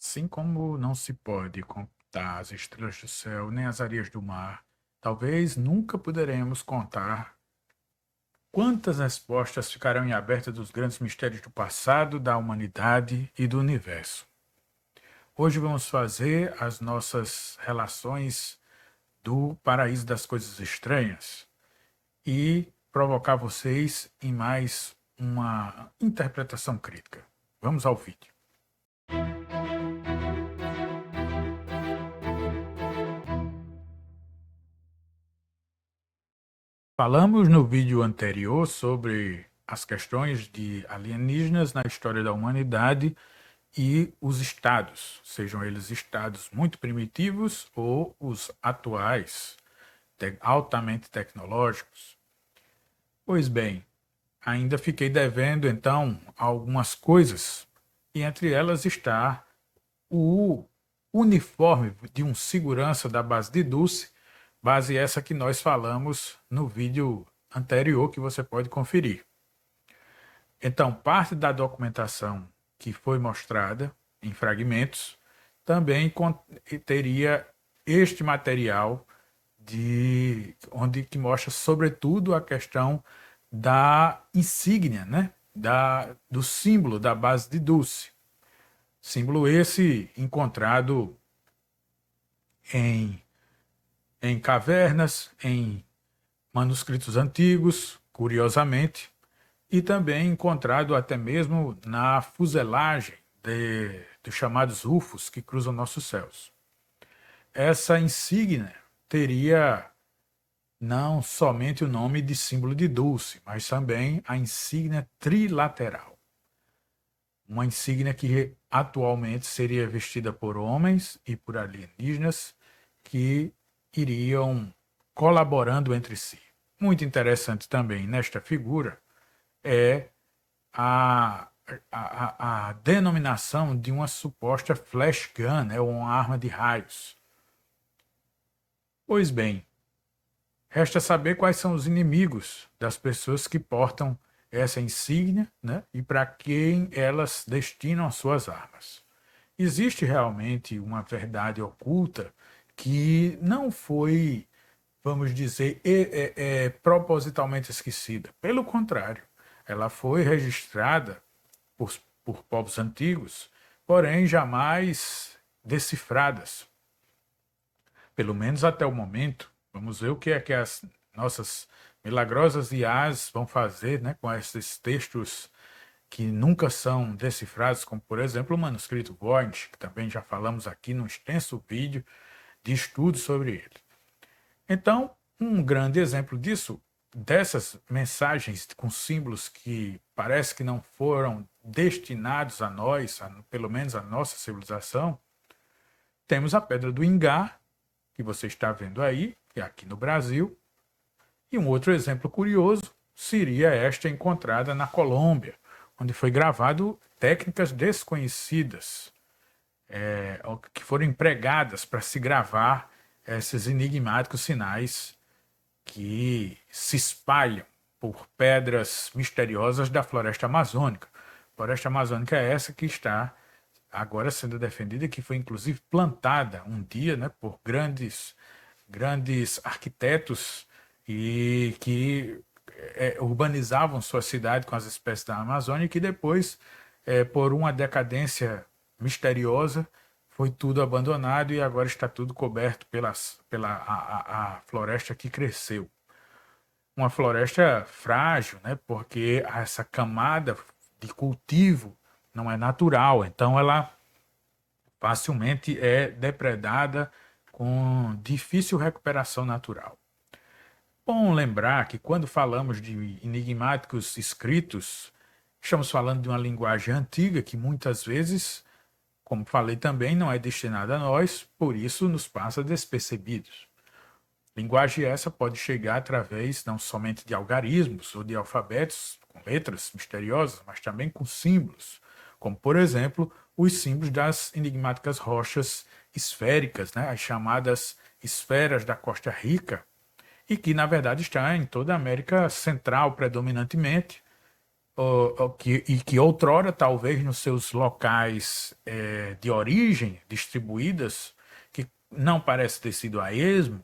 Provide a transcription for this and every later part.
Assim como não se pode contar as estrelas do céu nem as areias do mar, talvez nunca poderemos contar quantas respostas ficarão em aberto dos grandes mistérios do passado, da humanidade e do universo. Hoje vamos fazer as nossas relações do paraíso das coisas estranhas e provocar vocês em mais uma interpretação crítica. Vamos ao vídeo. Falamos no vídeo anterior sobre as questões de alienígenas na história da humanidade e os estados, sejam eles estados muito primitivos ou os atuais, altamente tecnológicos. Pois bem, ainda fiquei devendo então algumas coisas, e entre elas está o uniforme de um segurança da base de Dulce, base essa que nós falamos no vídeo anterior que você pode conferir. Então, parte da documentação que foi mostrada em fragmentos também teria este material onde que mostra sobretudo a questão da insígnia, né? Do símbolo da base de Dulce. Símbolo esse encontrado em, em cavernas, em manuscritos antigos, curiosamente, e também encontrado até mesmo na fuselagem dos chamados UFOs que cruzam nossos céus. Essa insígnia teria não somente o nome de símbolo de Dulce, mas também a insígnia trilateral. Uma insígnia que atualmente seria vestida por homens e por alienígenas que iriam colaborando entre si. Muito interessante também nesta figura é a, a denominação de uma suposta flash gun, né, uma arma de raios. Pois bem, resta saber quais são os inimigos das pessoas que portam essa insígnia, né, e para quem elas destinam as suas armas. Existe realmente uma verdade oculta que não foi, vamos dizer, propositalmente esquecida. Pelo contrário, ela foi registrada por, por povos antigos, porém jamais decifradas, pelo menos até o momento. Vamos ver o que é que as nossas milagrosas IAs vão fazer, né, com esses textos que nunca são decifrados, como por exemplo o manuscrito Voynich, que também já falamos aqui num extenso vídeo de estudo sobre ele. Então, um grande exemplo disso, dessas mensagens com símbolos que parece que não foram destinados a nós, pelo menos a nossa civilização, temos a Pedra do Ingá, que você está vendo aí, que é aqui no Brasil, e um outro exemplo curioso seria esta encontrada na Colômbia, onde foi gravado técnicas desconhecidas, que foram empregadas para se gravar esses enigmáticos sinais que se espalham por pedras misteriosas da floresta amazônica. A floresta amazônica é essa que está agora sendo defendida, que foi inclusive plantada um dia, né, por grandes arquitetos e que urbanizavam sua cidade com as espécies da Amazônia e que depois, por uma decadência misteriosa, foi tudo abandonado e agora está tudo coberto pela a floresta que cresceu. Uma floresta frágil, né? Porque essa camada de cultivo não é natural, então ela facilmente é depredada com difícil recuperação natural. Bom lembrar que quando falamos de enigmáticos escritos, estamos falando de uma linguagem antiga que muitas vezes, como falei também, não é destinada a nós, por isso nos passa despercebidos. Linguagem essa pode chegar através não somente de algarismos ou de alfabetos com letras misteriosas, mas também com símbolos, como por exemplo os símbolos das enigmáticas rochas esféricas, né, as chamadas esferas da Costa Rica, e que na verdade está em toda a América Central predominantemente, e que outrora, talvez nos seus locais de origem, distribuídas, que não parece ter sido a esmo,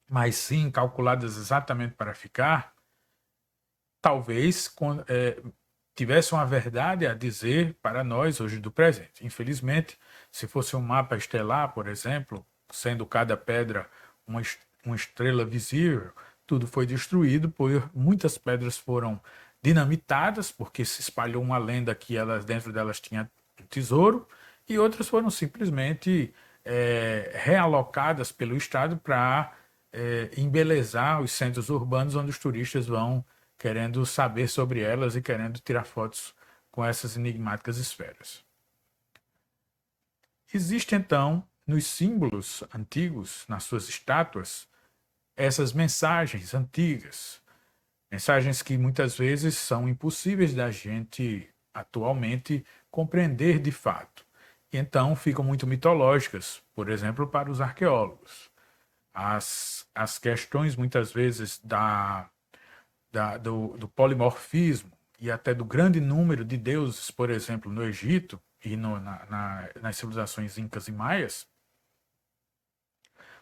mas sim calculadas exatamente para ficar, talvez tivesse uma verdade a dizer para nós hoje do presente. Infelizmente, se fosse um mapa estelar, por exemplo, sendo cada pedra uma estrela visível, tudo foi destruído, por muitas pedras foram dinamitadas, porque se espalhou uma lenda que elas dentro delas tinha um tesouro, e outras foram simplesmente realocadas pelo Estado para embelezar os centros urbanos onde os turistas vão querendo saber sobre elas e querendo tirar fotos com essas enigmáticas esferas. Existe então, nos símbolos antigos, nas suas estátuas, essas mensagens antigas, mensagens que muitas vezes são impossíveis da gente atualmente compreender de fato. E então ficam muito mitológicas, por exemplo, para os arqueólogos. As questões, muitas vezes, do polimorfismo e até do grande número de deuses, por exemplo, no Egito e nas civilizações incas e maias,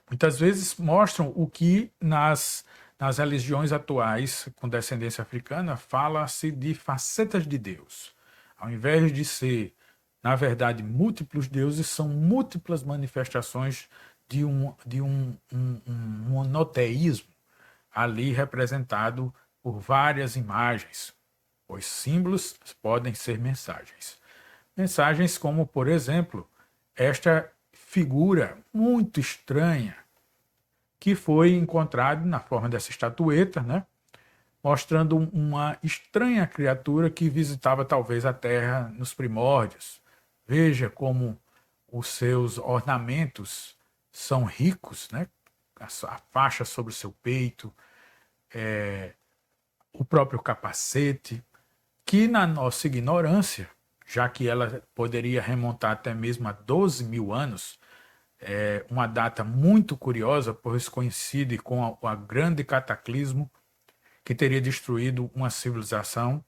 muitas vezes mostram o que nas religiões atuais com descendência africana fala-se de facetas de Deus. Ao invés de ser, na verdade, múltiplos deuses, são múltiplas manifestações de um monoteísmo ali representado por várias imagens. Os símbolos podem ser mensagens. Mensagens como, por exemplo, esta figura muito estranha que foi encontrada na forma dessa estatueta, né? Mostrando uma estranha criatura que visitava talvez a Terra nos primórdios. Veja como os seus ornamentos são ricos, né? A faixa sobre o seu peito, o próprio capacete, que na nossa ignorância, já que ela poderia remontar até mesmo a 12 mil anos, uma data muito curiosa, pois coincide com a grande cataclismo que teria destruído uma civilização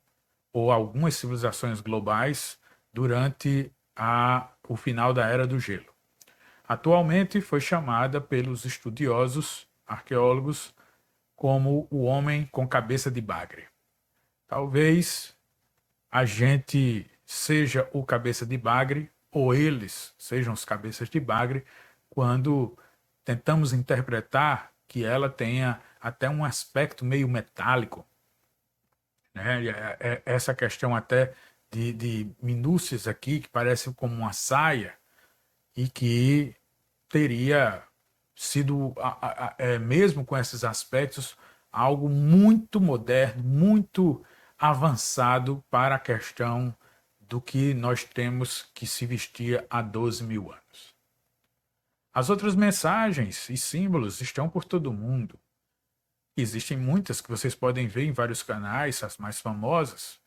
ou algumas civilizações globais durante o final da Era do Gelo. Atualmente foi chamada pelos estudiosos arqueólogos como o homem com cabeça de bagre. Talvez a gente seja o cabeça de bagre ou eles sejam os cabeças de bagre quando tentamos interpretar que ela tenha até um aspecto meio metálico, né? Essa questão até de minúcias aqui que parecem como uma saia e que teria sido, mesmo com esses aspectos, algo muito moderno, muito avançado para a questão do que nós temos que se vestir há 12 mil anos. As outras mensagens e símbolos estão por todo o mundo. Existem muitas que vocês podem ver em vários canais, as mais famosas.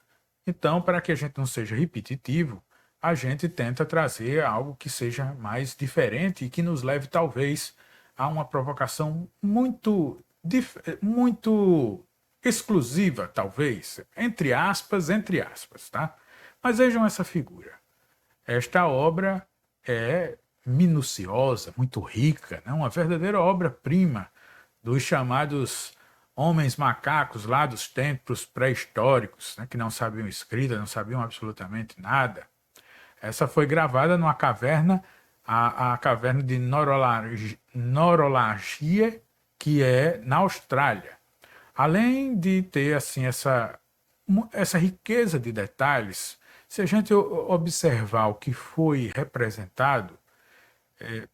Então, para que a gente não seja repetitivo, a gente tenta trazer algo que seja mais diferente e que nos leve, talvez, a uma provocação muito exclusiva, talvez, entre aspas, tá? Mas vejam essa figura. Esta obra é minuciosa, muito rica, né? Uma verdadeira obra-prima dos chamados homens macacos lá dos tempos pré-históricos, né? Que não sabiam escrita, não sabiam absolutamente nada. Essa foi gravada numa caverna, a caverna de Norolagia, que é na Austrália. Além de ter assim essa riqueza de detalhes, se a gente observar o que foi representado,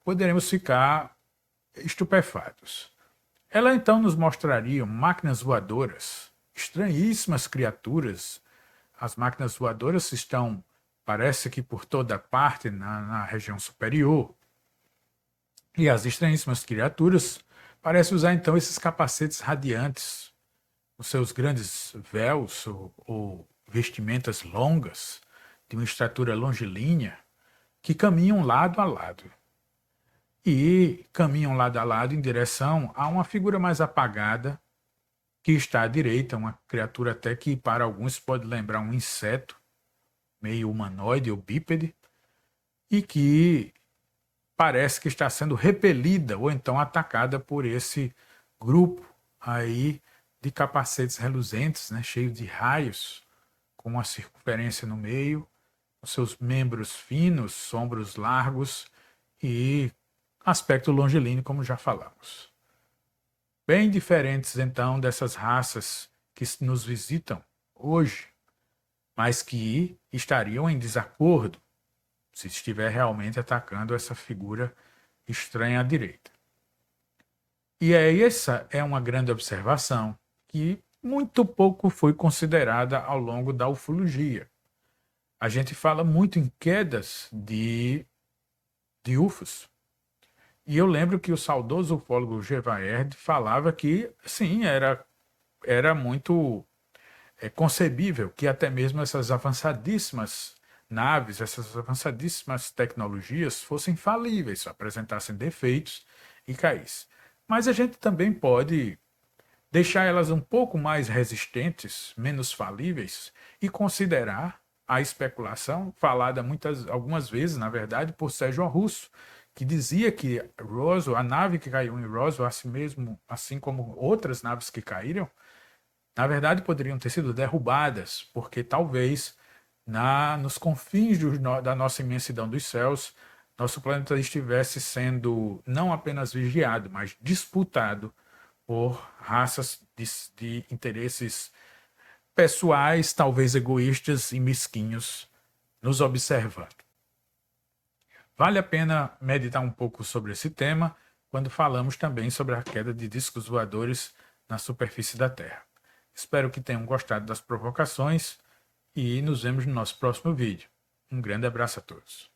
poderemos ficar estupefatos. Ela então nos mostraria máquinas voadoras, estranhíssimas criaturas. As máquinas voadoras estão, parece que por toda parte, na região superior. E as estranhíssimas criaturas parecem usar então esses capacetes radiantes, os seus grandes véus ou vestimentas longas, de uma estatura longilínea, que caminham lado a lado. E caminham lado a lado em direção a uma figura mais apagada, que está à direita, uma criatura até que para alguns pode lembrar um inseto, meio humanoide ou bípede, e que parece que está sendo repelida ou então atacada por esse grupo aí de capacetes reluzentes, né, cheio de raios, com uma circunferência no meio, com seus membros finos, ombros largos e aspecto longilíneo, como já falamos. Bem diferentes, então, dessas raças que nos visitam hoje, mas que estariam em desacordo se estiver realmente atacando essa figura estranha à direita. E essa é uma grande observação que muito pouco foi considerada ao longo da ufologia. A gente fala muito em quedas de UFOs. E eu lembro que o saudoso ufólogo Gevaerd falava que, sim, era muito concebível que até mesmo essas avançadíssimas naves, essas avançadíssimas tecnologias fossem falíveis, apresentassem defeitos e caíssem. Mas a gente também pode deixar elas um pouco mais resistentes, menos falíveis e considerar a especulação falada algumas vezes, na verdade, por Sérgio Russo, que dizia que Roswell, a nave que caiu em Roswell, assim como outras naves que caíram, na verdade poderiam ter sido derrubadas, porque talvez nos confins da nossa imensidão dos céus, nosso planeta estivesse sendo não apenas vigiado, mas disputado por raças de interesses pessoais, talvez egoístas e mesquinhos, nos observando. Vale a pena meditar um pouco sobre esse tema quando falamos também sobre a queda de discos voadores na superfície da Terra. Espero que tenham gostado das provocações e nos vemos no nosso próximo vídeo. Um grande abraço a todos.